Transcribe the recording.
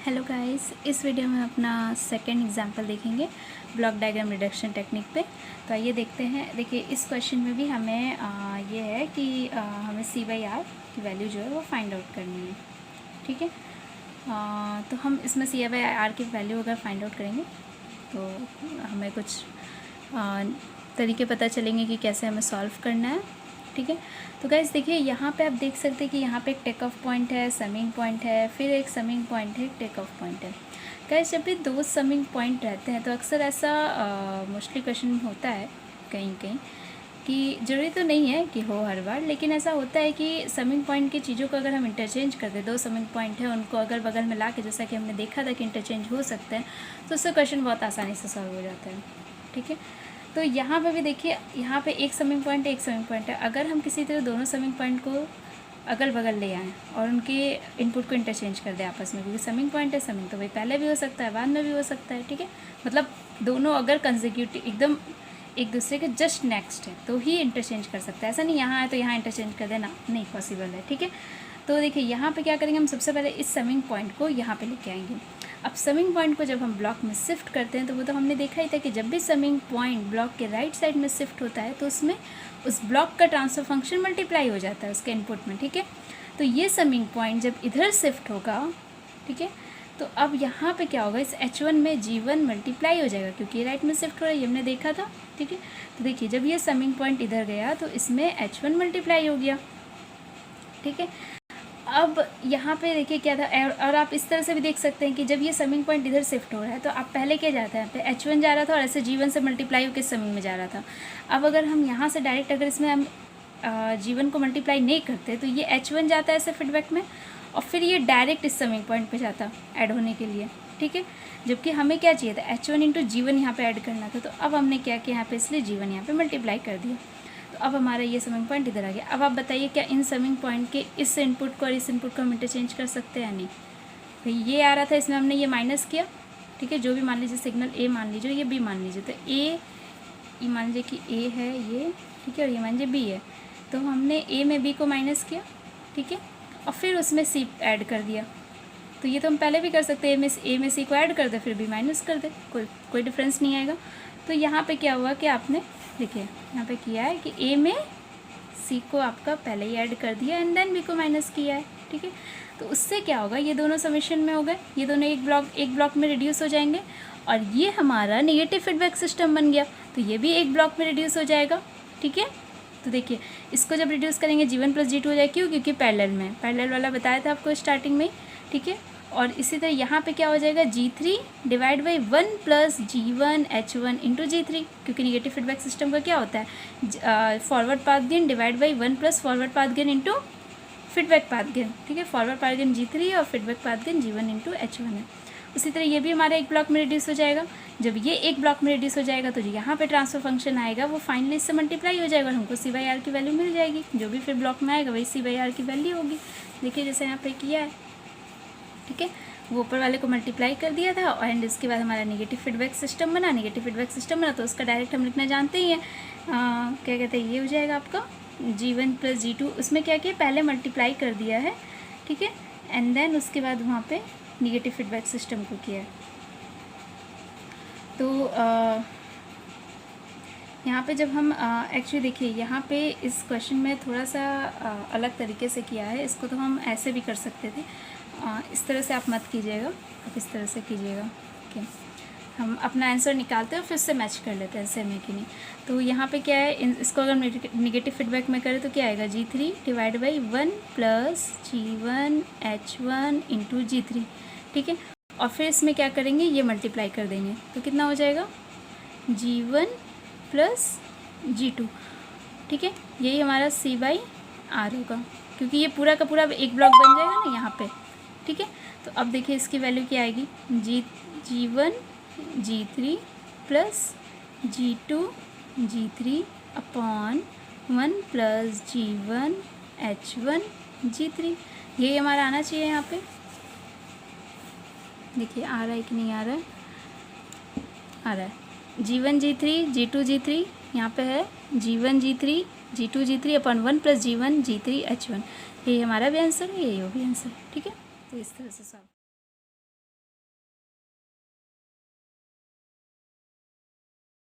Hello guys, इस video में अपना सेकंड एग्जांपल देखेंगे ब्लॉक डायग्राम रिडक्शन टेक्निक पे। तो आइए देखते हैं। देखिए इस क्वेश्चन में भी हमें ये है कि हमें C/R की वैल्यू जो है वो फाइंड आउट करनी है। ठीक है, तो हम इसमें C/R की वैल्यू अगर फाइंड आउट करेंगे तो हमें कुछ तरीके पता चलेंगे कि कैसे हमें सॉल्व करना है। ठीक है, तो गाइस देखिए यहाँ पे आप देख सकते हैं कि यहाँ पे एक टेक ऑफ पॉइंट है, समिंग पॉइंट है, फिर एक समिंग पॉइंट है, एक टेक ऑफ पॉइंट है। गाइस जब भी दो समिंग पॉइंट रहते हैं तो अक्सर ऐसा मोस्टली क्वेश्चन होता है कहीं कहीं कि ज़रूरी तो नहीं है कि हो हर बार, लेकिन ऐसा होता है कि समिंग पॉइंट की चीज़ों को अगर हम इंटरचेंज कर दें, दो समिंग पॉइंट है उनको अगल बगल में ला के, जैसा कि हमने देखा था कि इंटरचेंज हो सकते हैं, तो उससे क्वेश्चन बहुत आसानी से सॉल्व हो जाता है। ठीक है, तो यहाँ पे भी देखिए, यहाँ पे एक समिंग पॉइंट है, एक समिंग पॉइंट है। अगर हम किसी तरह दोनों समिंग पॉइंट को अगल बगल ले आएँ और उनके इनपुट को इंटरचेंज कर दें आपस में, क्योंकि समिंग पॉइंट है, समिंग तो भाई पहले भी हो सकता है, बाद में भी हो सकता है। ठीक है, मतलब दोनों अगर कंसेक्यूटिव एकदम एक दूसरे के जस्ट नेक्स्ट है तो ही इंटरचेंज कर सकता है। ऐसा नहीं यहाँ है तो यहाँ इंटरचेंज कर देना, नहीं पॉसिबल है। ठीक है, तो देखिए यहाँ पे क्या करेंगे, हम सबसे पहले इस समिंग पॉइंट को यहाँ पे लेके आएंगे। अब समिंग पॉइंट को जब हम ब्लॉक में शिफ्ट करते हैं तो वो तो हमने देखा ही था कि जब भी समिंग पॉइंट ब्लॉक के राइट साइड में शिफ्ट होता है तो उसमें उस ब्लॉक का ट्रांसफर फंक्शन मल्टीप्लाई हो जाता है उसके इनपुट में। ठीक है, तो ये समिंग पॉइंट जब इधर शिफ्ट होगा, ठीक है, तो अब यहाँ पे क्या होगा, इस H1 में G1 मल्टीप्लाई हो जाएगा क्योंकि ये राइट में शिफ्ट हो रहा है, ये हमने देखा था। ठीक है, तो देखिए जब ये समिंग पॉइंट इधर गया तो इसमें H1 मल्टीप्लाई हो गया। ठीक है, अब यहाँ पे देखिए क्या था, और आप इस तरह से भी देख सकते हैं कि जब ये समिंग पॉइंट इधर शिफ्ट हो रहा है तो आप पहले क्या जाता है, यहाँ पे H1 जा रहा था और ऐसे G1 से मल्टीप्लाई होकर समिंग में जा रहा था। अब अगर हम यहाँ से डायरेक्ट अगर इसमें हम G1 को मल्टीप्लाई नहीं करते तो ये H1 जाता है ऐसे फीडबैक में और फिर ये डायरेक्ट इस समिंग पॉइंट पे जाता ऐड होने के लिए। ठीक है, जबकि हमें क्या चाहिए था, H1 इंटू G1 यहाँ पे ऐड करना था। तो अब हमने क्या किया, यहाँ पे इसलिए G1 यहाँ पे मल्टीप्लाई कर दिया। तो अब हमारा ये समिंग पॉइंट इधर आ गया। अब आप बताइए क्या इन समिंग पॉइंट के इस इनपुट को और इस इनपुट को हम इंटरचेंज कर सकते हैं या नहीं। भाई ये आ रहा था, इसमें हमने ये माइनस किया। ठीक है, जो भी मान लीजिए सिग्नल A मान लीजिए, ये B मान लीजिए, तो ये मान लीजिए कि A है ये, ठीक है, और ये मान लीजिए B है। तो हमने A में B को माइनस किया, ठीक है, और फिर उसमें C ऐड कर दिया। तो ये तो हम पहले भी कर सकते हैं, A में C को ऐड कर दे फिर B माइनस कर दे, कोई डिफरेंस नहीं आएगा। तो यहाँ पे क्या हुआ कि आपने देखिए यहाँ पे किया है कि A में C को आपका पहले ही ऐड कर दिया एंड देन B को माइनस किया है। ठीक है, तो उससे क्या होगा, ये दोनों समेशन में हो गए, ये दोनों एक ब्लॉक में रिड्यूस हो जाएंगे और ये हमारा नेगेटिव फीडबैक सिस्टम बन गया। तो ये भी एक ब्लॉक में रिड्यूस हो जाएगा। ठीक है, तो देखिए इसको जब रिड्यूस करेंगे G1 प्लस G2 हो जाएगा, क्यों, क्योंकि पैरेलल वाला बताया था आपको स्टार्टिंग में। ठीक है, और इसी तरह यहाँ पे क्या हो जाएगा, G3 divide by 1 plus G1 H1 into G3, क्योंकि निगेटिव फीडबैक सिस्टम का क्या होता है, forward path gain divide by 1 plus forward path gain into feedback path gain. ठीक है, फॉरवर्ड पाथ गेन G3 और feedback path gain G1 into H1 है। उसी तरह ये भी हमारा एक ब्लॉक में रिड्यूस हो जाएगा। जब ये एक ब्लॉक में रिड्यूस हो जाएगा तो जो यहाँ पे ट्रांसफर फंक्शन आएगा वो फाइनली इससे मल्टीप्लाई हो जाएगा और हमको C/R की वैल्यू मिल जाएगी। जो भी फिर ब्लॉक में आएगा वही C/R की वैल्यू होगी। देखिए जैसे यहाँ पे किया है, ठीक है, वो ऊपर वाले को मल्टीप्लाई कर दिया था और एंड इसके बाद हमारा नेगेटिव फीडबैक सिस्टम बना। नेगेटिव फीडबैक सिस्टम बना तो उसका डायरेक्ट हम लिखना जानते ही हैं, क्या कहते हैं, ये हो जाएगा आपका G1 प्लस G2। उसमें क्या किया, पहले मल्टीप्लाई कर दिया है, ठीक है, एंड देन उसके बाद वहाँ पे नेगेटिव फीडबैक सिस्टम को किया है। तो यहाँ पे जब हम एक्चुअली देखिए यहाँ पे इस क्वेश्चन में थोड़ा सा अलग तरीके से किया है। इसको तो हम ऐसे भी कर सकते थे, इस तरह से आप मत कीजिएगा, आप इस तरह से कीजिएगा। ओके, हम अपना आंसर निकालते हैं और फिर से मैच कर लेते हैं सेम है कि नहीं। तो यहाँ पे क्या है, इसको अगर नेगेटिव फीडबैक में करें तो क्या आएगा, G3 divide by 1 plus G1 H1 into G3। ठीक है, और फिर इसमें क्या करेंगे, ये मल्टीप्लाई कर देंगे तो कितना हो जाएगा, G1 प्लस G2। ठीक है, यही हमारा C/R होगा, क्योंकि ये पूरा का पूरा एक ब्लॉक बन जाएगा ना यहाँ पे। ठीक है, तो अब देखिए इसकी वैल्यू क्या आएगी, G1 G3 plus G2 G3 upon 1 plus G1 H1 G3। यही हमारा आना चाहिए यहाँ पे। देखिए आ रहा है कि नहीं आ रहा है, आ रहा है। G1 G3 G2 G3 यहाँ पे है G1 G3 G2 G3 upon 1 plus G1 G3 H1। यही हमारा भी आंसर है, यही होगी आंसर। ठीक है, तो इस तरह से सॉल्व